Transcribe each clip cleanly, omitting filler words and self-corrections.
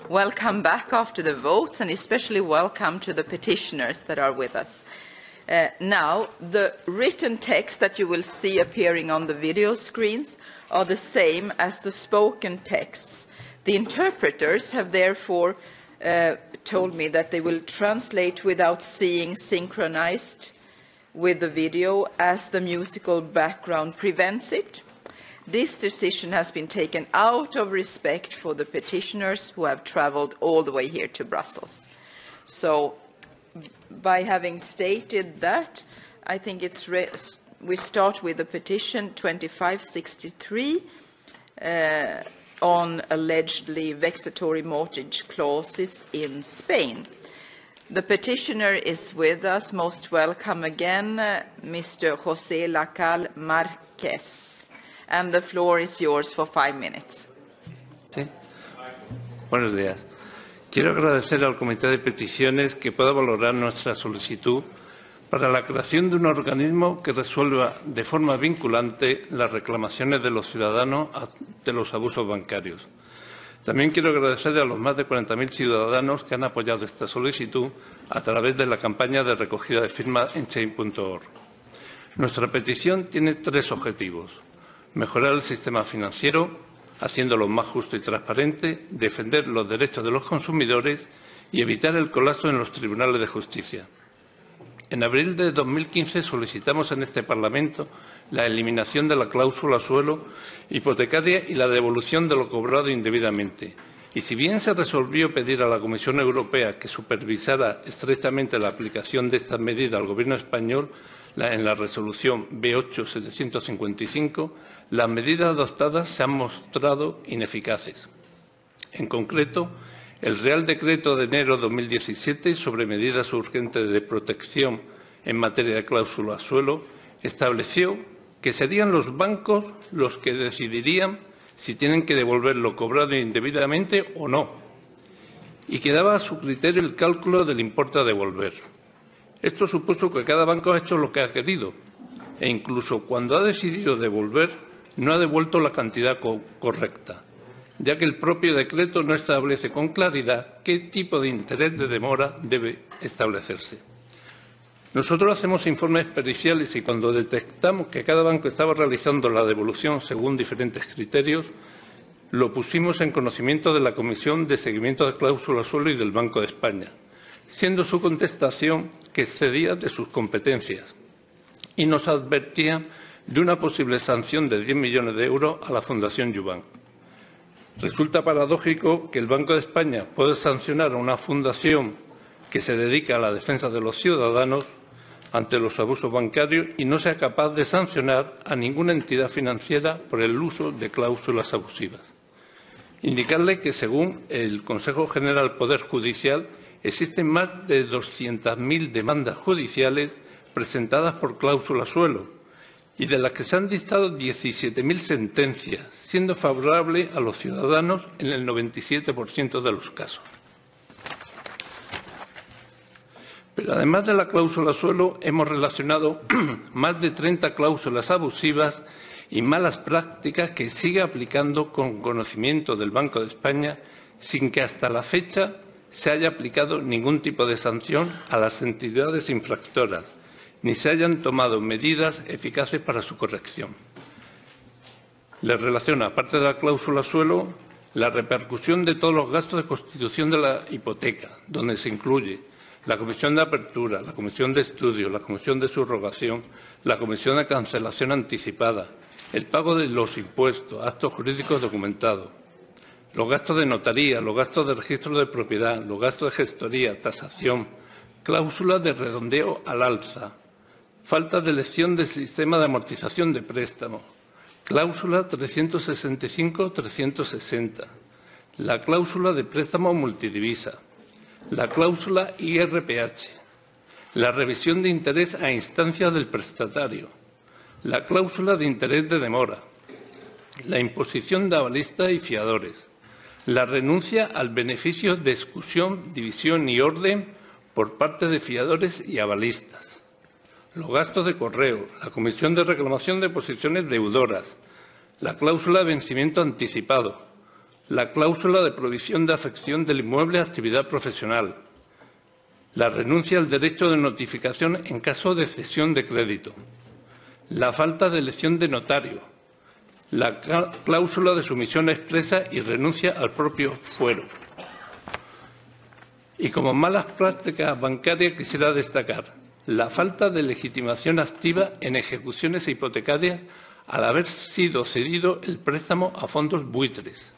welcome back after the votes, and especially welcome to the petitioners that are with us. Now, the written text that you will see appearing on the video screens are the same as the spoken texts. The interpreters have therefore told me that they will translate without seeing synchronized with the video, as the musical background prevents it. This decision has been taken out of respect for the petitioners who have travelled all the way here to Brussels. So, by having stated that, I think we start with the petition 2563 on allegedly vexatory mortgage clauses in Spain. The petitioner is with us. Most welcome again, Mr. José Lacalle Márquez. And the floor is yours for 5 minutes. Sí. Buenos días. Quiero agradecer al Comité de Peticiones que pueda valorar nuestra solicitud para la creación de un organismo que resuelva de forma vinculante las reclamaciones de los ciudadanos ante los abusos bancarios. También quiero agradecer a los más de 40.000 ciudadanos que han apoyado esta solicitud a través de la campaña de recogida de firmas en change.org. Nuestra petición tiene 3 objetivos: mejorar el sistema financiero, haciéndolo más justo y transparente, defender los derechos de los consumidores y evitar el colapso en los tribunales de justicia. En abril de 2015 solicitamos en este Parlamento la eliminación de la cláusula suelo hipotecaria y la devolución de lo cobrado indebidamente. Y si bien se resolvió pedir a la Comisión Europea que supervisara estrechamente la aplicación de esta medida al Gobierno español en la resolución B8-755, las medidas adoptadas se han mostrado ineficaces. En concreto, el Real Decreto de enero de 2017 sobre medidas urgentes de protección en materia de cláusula suelo estableció que serían los bancos los que decidirían si tienen que devolver lo cobrado indebidamente o no, y que daba a su criterio el cálculo del importe a devolver. Esto supuso que cada banco ha hecho lo que ha querido e incluso cuando ha decidido devolver no ha devuelto la cantidad correcta, ya que el propio decreto no establece con claridad qué tipo de interés de demora debe establecerse. Nosotros hacemos informes periciales y cuando detectamos que cada banco estaba realizando la devolución según diferentes criterios, lo pusimos en conocimiento de la Comisión de Seguimiento de Cláusula Suelo y del Banco de España, siendo su contestación que excedía de sus competencias y nos advertía de una posible sanción de 10 millones de euros a la Fundación Yuban. Resulta paradójico que el Banco de España pueda sancionar a una fundación que se dedica a la defensa de los ciudadanos ante los abusos bancarios y no sea capaz de sancionar a ninguna entidad financiera por el uso de cláusulas abusivas. Indicarle que, según el Consejo General del Poder Judicial, existen más de 200.000 demandas judiciales presentadas por cláusula suelo y de las que se han dictado 17.000 sentencias, siendo favorable a los ciudadanos en el 97% de los casos. Pero además de la cláusula suelo, hemos relacionado más de 30 cláusulas abusivas y malas prácticas que sigue aplicando con conocimiento del Banco de España sin que hasta la fecha se haya aplicado ningún tipo de sanción a las entidades infractoras, ni se hayan tomado medidas eficaces para su corrección. Les relaciona, aparte de la cláusula suelo, la repercusión de todos los gastos de constitución de la hipoteca, donde se incluye la comisión de apertura, la comisión de estudio, la comisión de subrogación, la comisión de cancelación anticipada, el pago de los impuestos, actos jurídicos documentados, los gastos de notaría, los gastos de registro de propiedad, los gastos de gestoría, tasación, cláusulas de redondeo al alza, falta de elección del sistema de amortización de préstamos, cláusula 365-360, la cláusula de préstamo multidivisa, la cláusula IRPH, la revisión de interés a instancia del prestatario, la cláusula de interés de demora, la imposición de avalistas y fiadores, la renuncia al beneficio de exclusión, división y orden por parte de fiadores y avalistas, los gastos de correo, la comisión de reclamación de posiciones deudoras, la cláusula de vencimiento anticipado, la cláusula de provisión de afección del inmueble a actividad profesional, la renuncia al derecho de notificación en caso de cesión de crédito, la falta de elección de notario, la cláusula de sumisión expresa y renuncia al propio fuero. Y como malas prácticas bancarias quisiera destacar la falta de legitimación activa en ejecuciones hipotecarias al haber sido cedido el préstamo a fondos buitres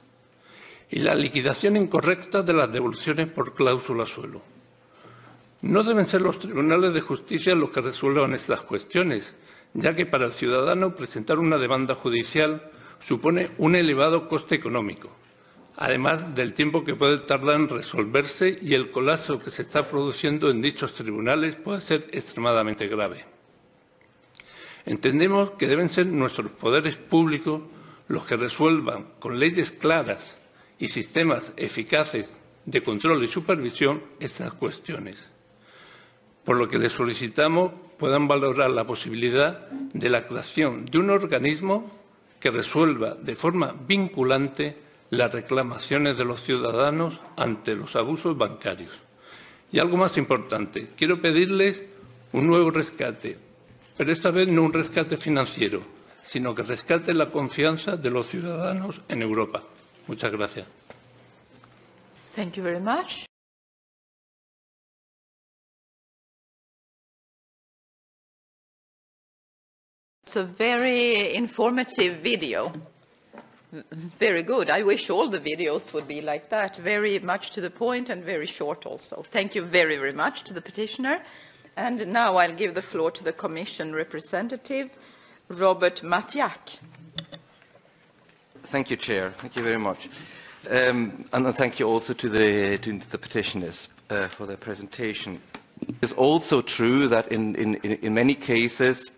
y la liquidación incorrecta de las devoluciones por cláusula suelo. No deben ser los tribunales de justicia los que resuelvan estas cuestiones, ya que para el ciudadano presentar una demanda judicial supone un elevado coste económico, además del tiempo que puede tardar en resolverse, y el colapso que se está produciendo en dichos tribunales puede ser extremadamente grave. Entendemos que deben ser nuestros poderes públicos los que resuelvan con leyes claras y sistemas eficaces de control y supervisión estas cuestiones, por lo que les solicitamos puedan valorar la posibilidad de la creación de un organismo que resuelva de forma vinculante las reclamaciones de los ciudadanos ante los abusos bancarios. Y algo más importante, quiero pedirles un nuevo rescate, pero esta vez no un rescate financiero, sino que rescate la confianza de los ciudadanos en Europa. Muchas gracias. Thank you very much. It's a very informative video. Very good. I wish all the videos would be like that, very much to the point and very short also. Thank you very, very much to the petitioner. And now I'll give the floor to the Commission representative, Robert Matiak. Thank you, Chair. Thank you very much. And thank you also to the petitioners for their presentation. It's also true that in many cases,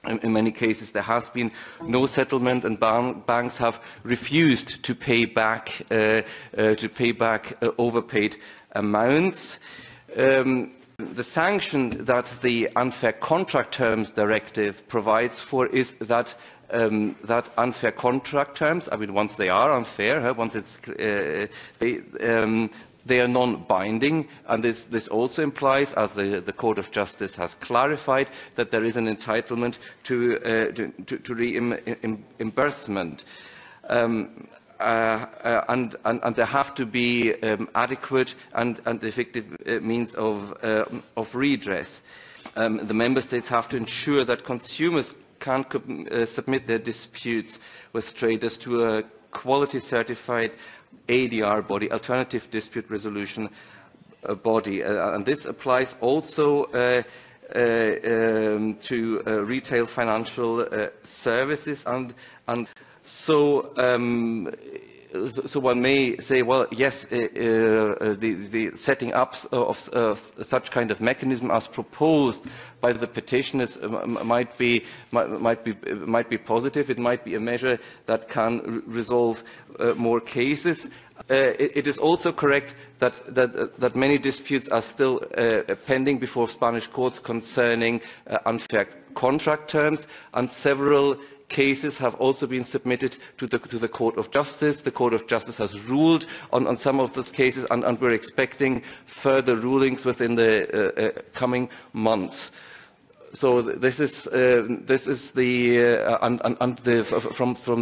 there has been no settlement, and banks have refused to pay back overpaid amounts. The sanction that the Unfair Contract Terms Directive provides for is that that unfair contract terms, I mean, once they are unfair, once it's they are non-binding, and this also implies, as the Court of Justice has clarified, that there is an entitlement to reimbursement. And there have to be adequate and effective means of redress. The Member States have to ensure that consumers can submit their disputes with traders to a quality-certified ADR body, Alternative Dispute Resolution Body, and this applies also to retail financial services, and so one may say, well, yes, the setting up of such kind of mechanism as proposed by the petitioners might be positive. It might be a measure that can resolve more cases. It is also correct that many disputes are still pending before Spanish courts concerning unfair contract terms, and several cases have also been submitted to the Court of Justice. The Court of Justice has ruled on some of those cases, and we're expecting further rulings within the coming months. So this is from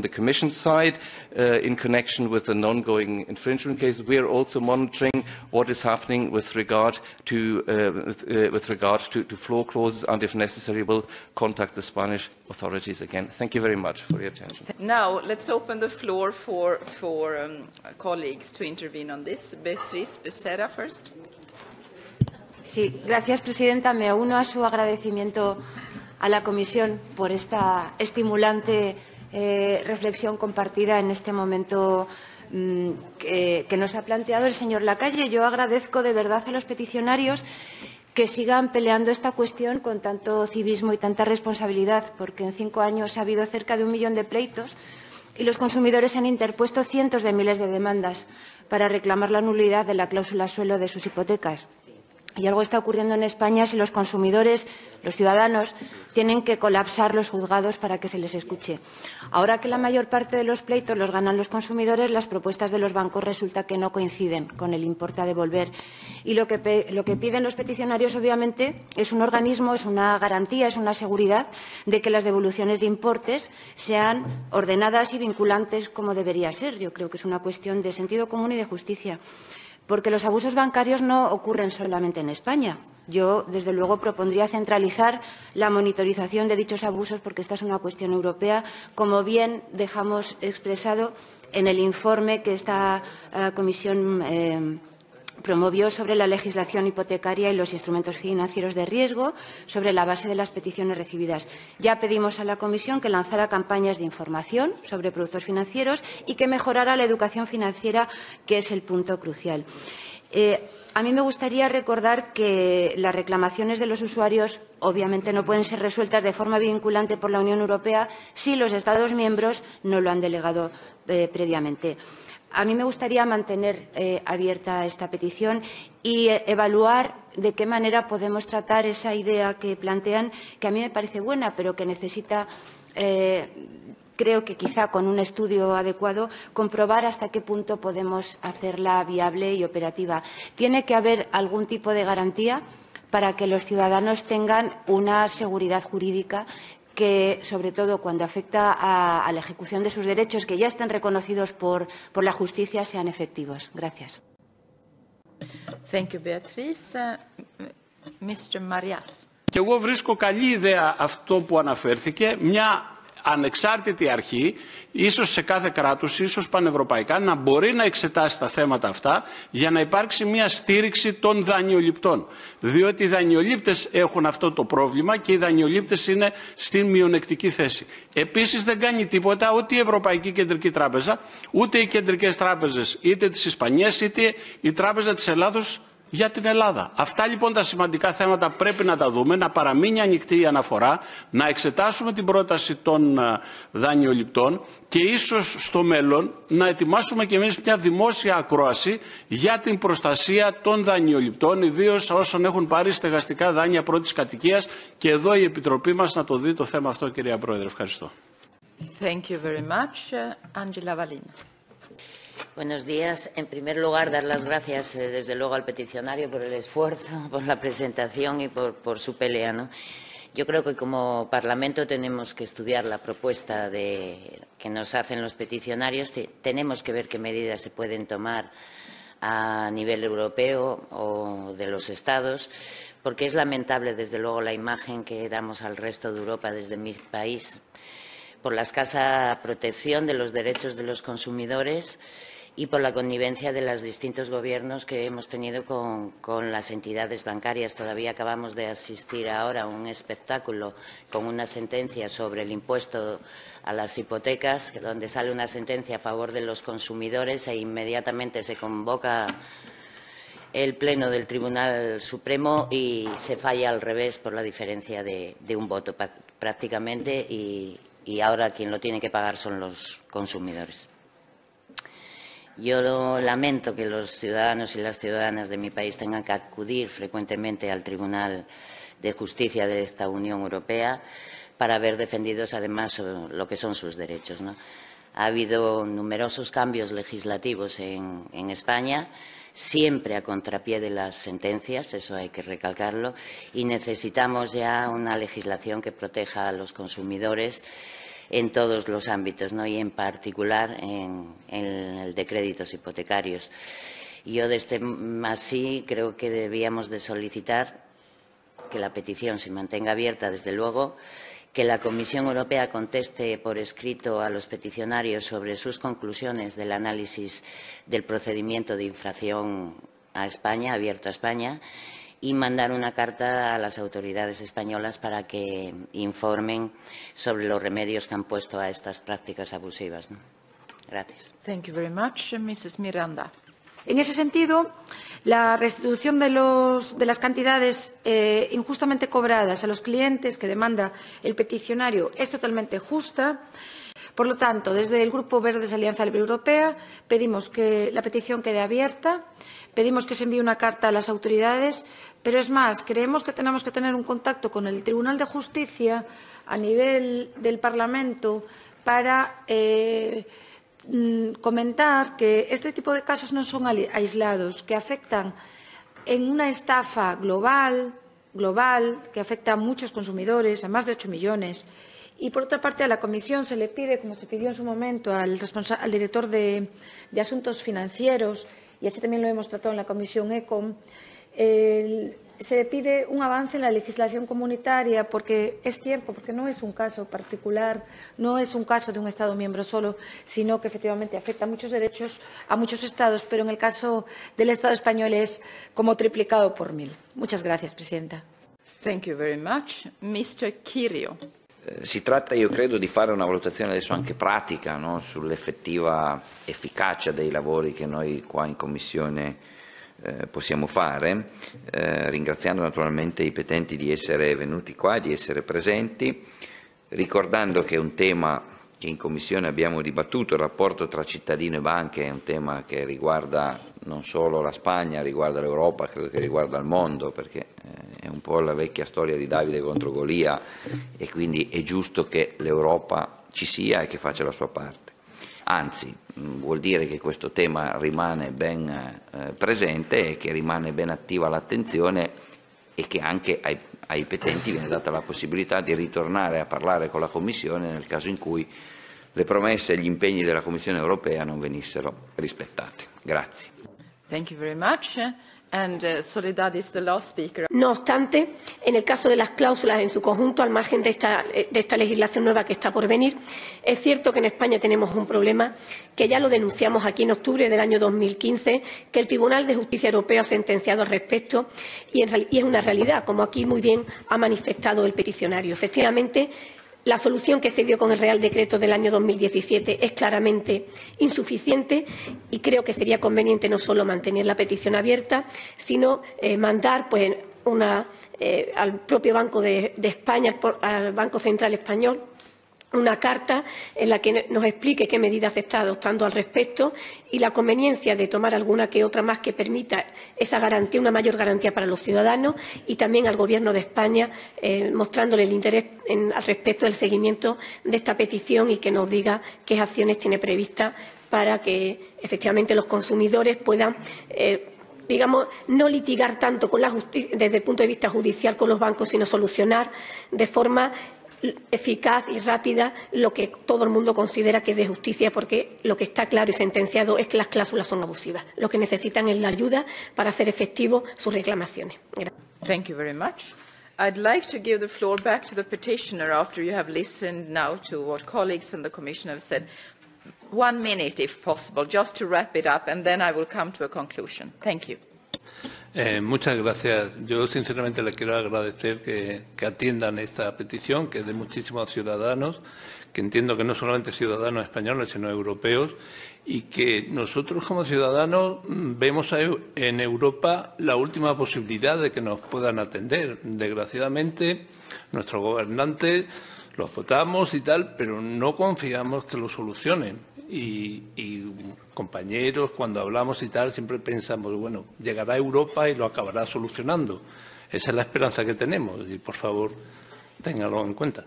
the Commission side, in connection with an ongoing infringement case. We are also monitoring what is happening with regard to floor clauses, and if necessary, will contact the Spanish authorities again. Thank you very much for your attention. Now let's open the floor for colleagues to intervene on this. Beatriz Becerra first. Sí, gracias, presidenta. Me uno a su agradecimiento a la Comisión por esta estimulante reflexión compartida en este momento que nos ha planteado el señor Lacalle. Yo agradezco de verdad a los peticionarios que sigan peleando esta cuestión con tanto civismo y tanta responsabilidad, porque en 5 años ha habido cerca de 1 millón de pleitos y los consumidores han interpuesto cientos de miles de demandas para reclamar la nulidad de la cláusula suelo de sus hipotecas. y algo está ocurriendo en España si los consumidores, los ciudadanos, tienen que colapsar los juzgados para que se les escuche. Ahora que la mayor parte de los pleitos los ganan los consumidores, las propuestas de los bancos resulta que no coinciden con el importe a devolver. Y lo que piden los peticionarios, obviamente, es un organismo, es una garantía, es una seguridad de que las devoluciones de importes sean ordenadas y vinculantes como debería ser. Yo creo que es una cuestión de sentido común y de justicia. Porque los abusos bancarios no ocurren solamente en España. Yo, desde luego, propondría centralizar la monitorización de dichos abusos porque esta es una cuestión europea, como bien dejamos expresado en el informe que esta comisión promovió sobre la legislación hipotecaria y los instrumentos financieros de riesgo sobre la base de las peticiones recibidas. Ya pedimos a la Comisión que lanzara campañas de información sobre productos financieros y que mejorara la educación financiera, que es el punto crucial. A mí me gustaría recordar que las reclamaciones de los usuarios obviamente no pueden ser resueltas de forma vinculante por la Unión Europea si los Estados miembros no lo han delegado previamente. A mí me gustaría mantener abierta esta petición y evaluar de qué manera podemos tratar esa idea que plantean, que a mí me parece buena, pero que necesita, creo que quizá con un estudio adecuado, comprobar hasta qué punto podemos hacerla viable y operativa. Tiene que haber algún tipo de garantía para que los ciudadanos tengan una seguridad jurídica que, sobre todo cuando afecta a la ejecución de sus derechos, que ya estén reconocidos por la justicia, sean efectivos. Gracias. Thank you, Beatrice. Mr. Marias. Και εγώ βρίσκω καλή ιδέα αυτό που αναφέρθηκε, μια ανεξάρτητη αρχή, ίσως σε κάθε κράτος, ίσως πανευρωπαϊκά, να μπορεί να εξετάσει τα θέματα αυτά για να υπάρξει μια στήριξη των δανειοληπτών. Διότι οι δανειολήπτες έχουν αυτό το πρόβλημα και οι δανειολήπτες είναι στην μειονεκτική θέση. Επίσης δεν κάνει τίποτα ούτε η Ευρωπαϊκή Κεντρική Τράπεζα, ούτε οι κεντρικές τράπεζες, είτε της Ισπανίας, είτε η Τράπεζα της Ελλάδος, για την Ελλάδα. Αυτά λοιπόν τα σημαντικά θέματα πρέπει να τα δούμε, να παραμείνει ανοιχτή η αναφορά, να εξετάσουμε την πρόταση των δανειοληπτών και ίσως στο μέλλον να ετοιμάσουμε και εμείς μια δημόσια ακρόαση για την προστασία των δανειοληπτών, ιδίως όσων έχουν πάρει στεγαστικά δάνεια πρώτης κατοικίας, και εδώ η Επιτροπή μας να το δει το θέμα αυτό, κυρία Πρόεδρε. Ευχαριστώ. Thank you very much. Angela Valina. Buenos días. En primer lugar, dar las gracias, desde luego, al peticionario por el esfuerzo, por la presentación y por su pelea, ¿no? Yo creo que como Parlamento tenemos que estudiar la propuesta que nos hacen los peticionarios. Tenemos que ver qué medidas se pueden tomar a nivel europeo o de los Estados, porque es lamentable, desde luego, la imagen que damos al resto de Europa desde mi país por la escasa protección de los derechos de los consumidores y por la connivencia de los distintos gobiernos que hemos tenido con las entidades bancarias. Todavía acabamos de asistir ahora a un espectáculo con una sentencia sobre el impuesto a las hipotecas, donde sale una sentencia a favor de los consumidores e inmediatamente se convoca el Pleno del Tribunal Supremo y se falla al revés por la diferencia de un voto prácticamente, y ahora quien lo tiene que pagar son los consumidores. Yo lamento que los ciudadanos y las ciudadanas de mi país tengan que acudir frecuentemente al Tribunal de Justicia de esta Unión Europea para ver defendidos, además, lo que son sus derechos, ¿no? Ha habido numerosos cambios legislativos en España, siempre a contrapié de las sentencias, eso hay que recalcarlo, y necesitamos ya una legislación que proteja a los consumidores en todos los ámbitos, ¿no? Y en particular en el de créditos hipotecarios. Yo, así, creo que debíamos de solicitar que la petición se mantenga abierta, desde luego, que la Comisión Europea conteste por escrito a los peticionarios sobre sus conclusiones del análisis del procedimiento de infracción a España, abierto a España, y mandar una carta a las autoridades españolas para que informen sobre los remedios que han puesto a estas prácticas abusivas, ¿no? Gracias. Thank you very much. Mrs. Miranda. En ese sentido, la restitución de las cantidades injustamente cobradas a los clientes que demanda el peticionario es totalmente justa, Por lo tanto, desde el Grupo Verdes Alianza Libre Europea pedimos que la petición quede abierta, pedimos que se envíe una carta a las autoridades, pero es más, creemos que tenemos que tener un contacto con el Tribunal de Justicia a nivel del Parlamento para comentar que este tipo de casos no son aislados, que afectan en una estafa global, que afecta a muchos consumidores, a más de 8 millones. Y, por otra parte, a la Comisión se le pide, como se pidió en su momento al director de Asuntos Financieros, y así también lo hemos tratado en la Comisión ECON, se le pide un avance en la legislación comunitaria porque es tiempo, porque no es un caso particular, no es un caso de un Estado miembro solo, sino que efectivamente afecta a muchos derechos, a muchos Estados, pero en el caso del Estado español es como triplicado por 1000. Muchas gracias, Presidenta. Thank you very much. Mr. Kirio. Si tratta, io credo, di fare una valutazione adesso anche pratica, no? Sull'effettiva efficacia dei lavori che noi qua in Commissione possiamo fare, ringraziando naturalmente i petenti di essere venuti qua e di essere presenti, ricordando che è un tema che in Commissione abbiamo dibattuto, il rapporto tra cittadino e banche è un tema che riguarda non solo la Spagna, riguarda l'Europa, credo che riguarda il mondo, perché è un po' la vecchia storia di Davide contro Golia e quindi è giusto che l'Europa ci sia e che faccia la sua parte. Anzi, vuol dire che questo tema rimane ben presente e che rimane ben attiva l'attenzione e che anche ai petenti viene data la possibilità di ritornare a parlare con la Commissione nel caso in cui le promesse e gli impegni della Commissione europea non venissero rispettati. Grazie. Thank you very much. And Soledad is the last speaker. No obstante, en el caso de las cláusulas en su conjunto, al margen de esta legislación nueva que está por venir, es cierto que en España tenemos un problema que ya lo denunciamos aquí en octubre del año 2015, que el Tribunal de Justicia Europeo ha sentenciado al respecto y es una realidad, como aquí muy bien ha manifestado el peticionario. Efectivamente, la solución que se dio con el Real Decreto del año 2017 es claramente insuficiente y creo que sería conveniente no solo mantener la petición abierta, sino mandar al propio Banco de España, al Banco Central Español, una carta en la que nos explique qué medidas se está adoptando al respecto y la conveniencia de tomar alguna que otra más que permita esa garantía, una mayor garantía para los ciudadanos y también al Gobierno de España mostrándole el interés al respecto del seguimiento de esta petición y que nos diga qué acciones tiene previstas para que efectivamente los consumidores puedan digamos, no litigar tanto con la justicia, desde el punto de vista judicial con los bancos, sino solucionar de forma eficaz y rápida lo que todo el mundo considera que es de justicia, porque lo que está claro y sentenciado es que las cláusulas son abusivas. Lo que necesitan es la ayuda para hacer efectivo sus reclamaciones. Gracias. Thank you very much. I'd like to give the floor back to the petitioner after you have listened now to what colleagues in the Commission have said. 1 minute, if possible, just to wrap it up, and then I will come to a conclusion. Thank you. Muchas gracias. Yo sinceramente le quiero agradecer que atiendan esta petición, que es de muchísimos ciudadanos, que entiendo que no solamente ciudadanos españoles, sino europeos, y que nosotros como ciudadanos vemos en Europa la última posibilidad de que nos puedan atender. Desgraciadamente, nuestros gobernantes los votamos y tal, pero no confiamos que lo solucionen. Y compañeros, cuando hablamos y tal, siempre pensamos, bueno, llegará a Europa y lo acabará solucionando. Esa es la esperanza que tenemos y, por favor, ténganlo en cuenta.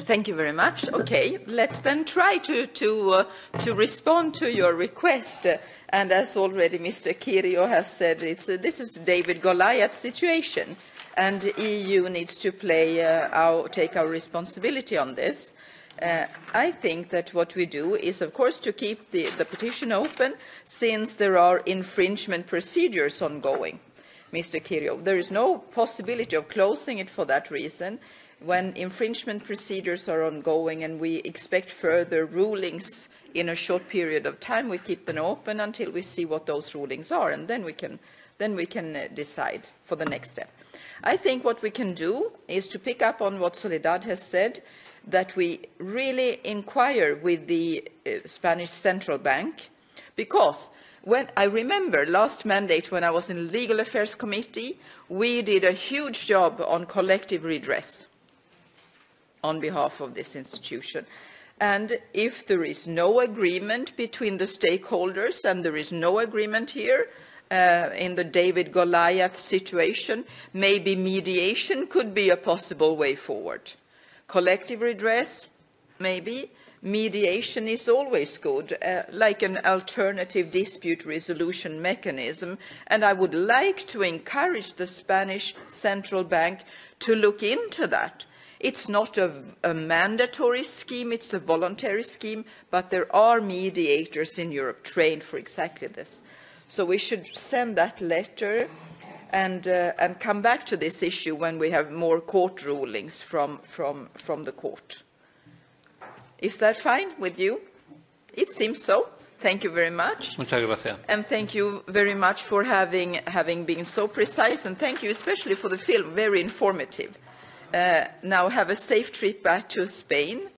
Thank you very much. Okay, let's then try to respond to your request. And as already Mr. Kirio has said, this is David Goliath situation, and the EU needs to take our responsibility on this. I think that what we do is, of course, to keep the petition open, since there are infringement procedures ongoing. Mr. Kirio, there is no possibility of closing it for that reason. When infringement procedures are ongoing and we expect further rulings in a short period of time, we keep them open until we see what those rulings are, and then we can decide for the next step. I think what we can do is to pick up on what Soledad has said, that we really inquire with the Spanish Central Bank, because when I remember last mandate when I was in the Legal Affairs Committee, we did a huge job on collective redress, on behalf of this institution. And if there is no agreement between the stakeholders, and there is no agreement here, in the David Goliath situation, maybe mediation could be a possible way forward. Collective redress, maybe. Mediation is always good, like an alternative dispute resolution mechanism, and I would like to encourage the Spanish Central Bank to look into that. It's not a mandatory scheme, it's a voluntary scheme, but there are mediators in Europe trained for exactly this. So we should send that letter and come back to this issue when we have more court rulings from the court. Is that fine with you? It seems so. Thank you very much. Muchas gracias. And thank you very much for having been so precise, and thank you especially for the film, very informative. Now have a safe trip back to Spain.